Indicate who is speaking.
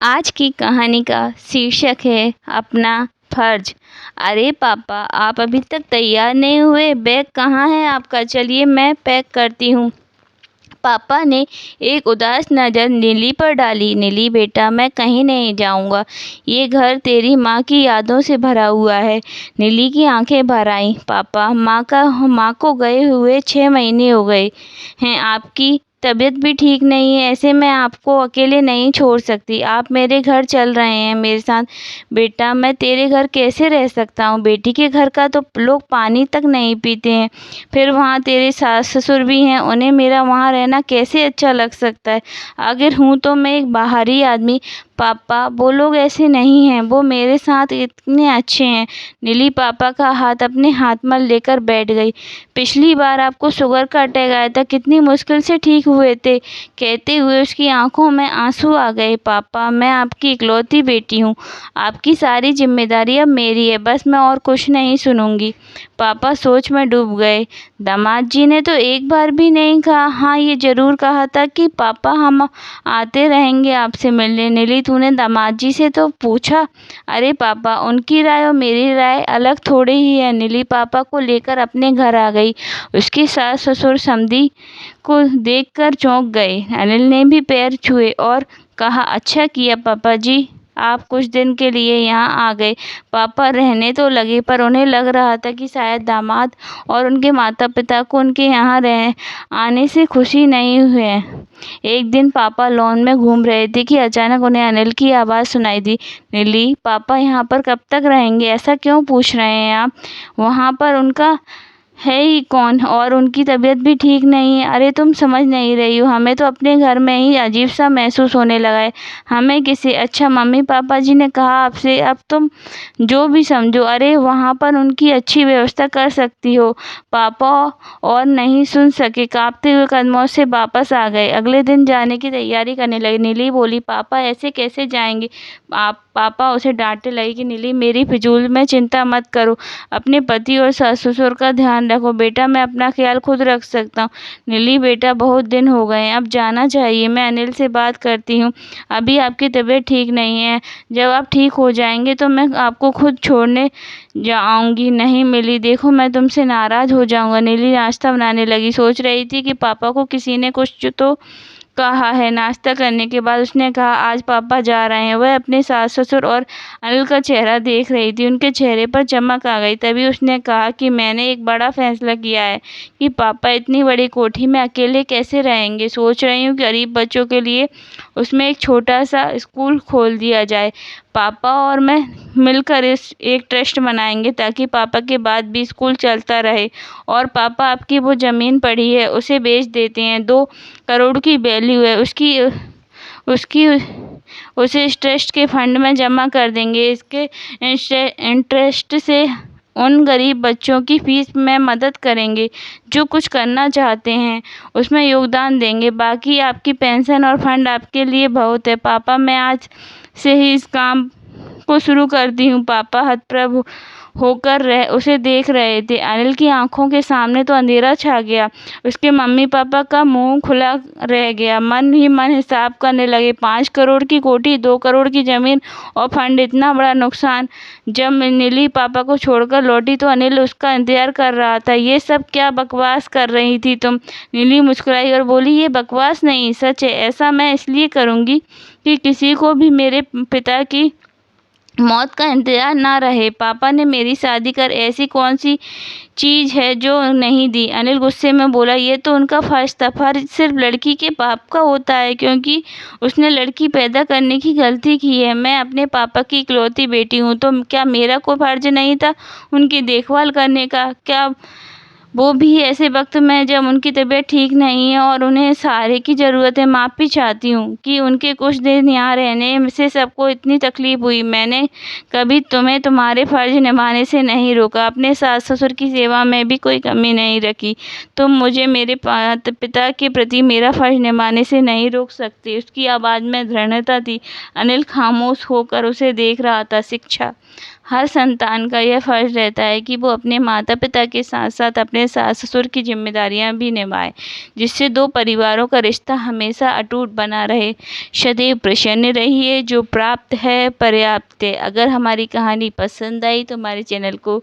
Speaker 1: आज की कहानी का शीर्षक है अपना फर्ज। अरे पापा, आप अभी तक तैयार नहीं हुए? बैग कहाँ है आपका? चलिए मैं पैक करती हूँ। पापा ने एक उदास नज़र नीली पर डाली। नीली बेटा, मैं कहीं नहीं जाऊँगा। ये घर तेरी माँ की यादों से भरा हुआ है। नीली की आंखें भर आईं। पापा, माँ को गए हुए 6 महीने हो गए हैं। आपकी तबीयत भी ठीक नहीं है, ऐसे मैं आपको अकेले नहीं छोड़ सकती। आप मेरे घर चल रहे हैं मेरे साथ। बेटा, मैं तेरे घर कैसे रह सकता हूँ? बेटी के घर का तो लोग पानी तक नहीं पीते हैं। फिर वहाँ तेरे सास ससुर भी हैं, उन्हें मेरा वहाँ रहना कैसे अच्छा लग सकता है? आखिर हूँ तो मैं एक बाहरी आदमी। पापा, वो लोग ऐसे नहीं हैं, वो मेरे साथ इतने अच्छे हैं। नीली पापा का हाथ अपने हाथ में लेकर बैठ गई। पिछली बार आपको शुगर का अटैक आया था, कितनी मुश्किल से ठीक हुए थे। कहते हुए उसकी आंखों में आंसू आ गए। पापा, मैं आपकी इकलौती बेटी हूँ। आपकी सारी जिम्मेदारी अब मेरी है, बस मैं और कुछ नहीं सुनूंगी। पापा सोच में डूब गए। दामाद जी ने तो एक बार भी नहीं कहा। हाँ, ये जरूर कहा था कि पापा हम आते रहेंगे आपसे मिलने। नीली, तूने दामाद जी से तो पूछा? अरे पापा, उनकी राय और मेरी राय अलग थोड़ी ही है। नीली पापा को लेकर अपने घर आ गई। उसकी सास ससुर समधी को देखकर चौंक गए। अनिल ने भी पैर छुए और कहा, अच्छा किया पापा जी, आप कुछ दिन के लिए यहाँ आ गए। पापा रहने तो लगे, पर उन्हें लग रहा था कि शायद दामाद और उनके माता पिता को उनके यहाँ रह आने से खुशी नहीं हुई। एक दिन पापा लॉन में घूम रहे थे कि अचानक उन्हें अनिल की आवाज़ सुनाई दी। नीली, पापा यहाँ पर कब तक रहेंगे? ऐसा क्यों पूछ रहे हैं आप? वहाँ पर उनका है ही कौन? और उनकी तबीयत भी ठीक नहीं है। अरे तुम समझ नहीं रही हो, हमें तो अपने घर में ही अजीब सा महसूस होने लगा है। हमें किसी अच्छा, मम्मी पापा जी ने कहा आपसे, अब तुम जो भी समझो। अरे वहाँ पर उनकी अच्छी व्यवस्था कर सकती हो। पापा और नहीं सुन सके, कांपते हुए कदमों से वापस आ गए। अगले दिन जाने की तैयारी करने लगे। नीली बोली, पापा ऐसे कैसे जाएंगे? आप पापा उसे डांटने लगे कि नीली, मेरी फिजूल में चिंता मत करो। अपने पति और सास ससुर का ध्यान रखो। बेटा, मैं अपना ख्याल खुद रख सकता हूँ। नीली बेटा, बहुत दिन हो गए हैं, अब जाना चाहिए। मैं अनिल से बात करती हूँ। अभी आपकी तबीयत ठीक नहीं है। जब आप ठीक हो जाएंगे तो मैं आपको खुद छोड़ने जाऊंगी। नहीं मिली, देखो मैं तुमसे नाराज हो जाऊंगा। नीली नाश्ता बनाने लगी। सोच रही थी कि पापा को किसी ने कुछ तो कहा है। नाश्ता करने के बाद उसने कहा, आज पापा जा रहे हैं। वह अपने सास ससुर और अनिल का चेहरा देख रही थी। उनके चेहरे पर चमक आ गई। तभी उसने कहा कि मैंने एक बड़ा फैसला किया है कि पापा इतनी बड़ी कोठी में अकेले कैसे रहेंगे। सोच रही हूँ गरीब बच्चों के लिए उसमें एक छोटा सा स्कूल खोल दिया जाए। पापा और मैं मिलकर इस एक ट्रस्ट बनाएंगे ताकि पापा के बाद भी स्कूल चलता रहे। और पापा, आपकी वो ज़मीन पड़ी है, उसे बेच देते हैं। 2 करोड़ की वैल्यू है उसकी। उसकी उसे इस ट्रस्ट के फंड में जमा कर देंगे। इसके इंटरेस्ट से उन गरीब बच्चों की फीस में मदद करेंगे जो कुछ करना चाहते हैं, उसमें योगदान देंगे। बाकी आपकी पेंशन और फंड आपके लिए बहुत है। पापा, मैं आज से ही इस काम को शुरू करती हूँ। पापा हतप्रभ होकर उसे देख रहे थे। अनिल की आंखों के सामने तो अंधेरा छा गया। उसके मम्मी पापा का मुंह खुला रह गया। मन ही मन हिसाब करने लगे। 5 करोड़ की कोठी, 2 करोड़ की जमीन और फंड, इतना बड़ा नुकसान। जब नीली पापा को छोड़कर लौटी तो अनिल उसका इंतजार कर रहा था। ये सब क्या बकवास कर रही थी तुम? नीली मुस्कुराई और बोली, ये बकवास नहीं, सच है। ऐसा मैं इसलिए करूँगी कि किसी को भी मेरे पिता की मौत का इंतजार ना रहे। पापा ने मेरी शादी कर ऐसी कौन सी चीज है जो नहीं दी? अनिल गुस्से में बोला, ये तो उनका फर्ज था। फर्ज सिर्फ लड़की के बाप का होता है क्योंकि उसने लड़की पैदा करने की गलती की है। मैं अपने पापा की इकलौती बेटी हूँ, तो क्या मेरा कोई फर्ज नहीं था उनकी देखभाल करने का? क्या वो भी ऐसे वक्त में जब उनकी तबीयत ठीक नहीं है और उन्हें सहारे की ज़रूरत है। माफ़ी चाहती हूँ कि उनके कुछ दिन यहाँ रहने से सबको इतनी तकलीफ़ हुई। मैंने कभी तुम्हें तुम्हारे फ़र्ज़ निभाने से नहीं रोका। अपने सास ससुर की सेवा में भी कोई कमी नहीं रखी। तुम मुझे मेरे पिता के प्रति मेरा फ़र्ज़ निभाने से नहीं रोक सकती। उसकी आवाज़ में दृढ़ता थी। अनिल खामोश होकर उसे देख रहा था। शिक्षा, हर संतान का यह फर्ज रहता है कि वो अपने माता पिता के साथ साथ अपने अपने सास ससुर की जिम्मेदारियां भी निभाएं, जिससे दो परिवारों का रिश्ता हमेशा अटूट बना रहे। सदैव प्रसन्न रहिए, जो प्राप्त है पर्याप्त है। अगर हमारी कहानी पसंद आई तो हमारे चैनल को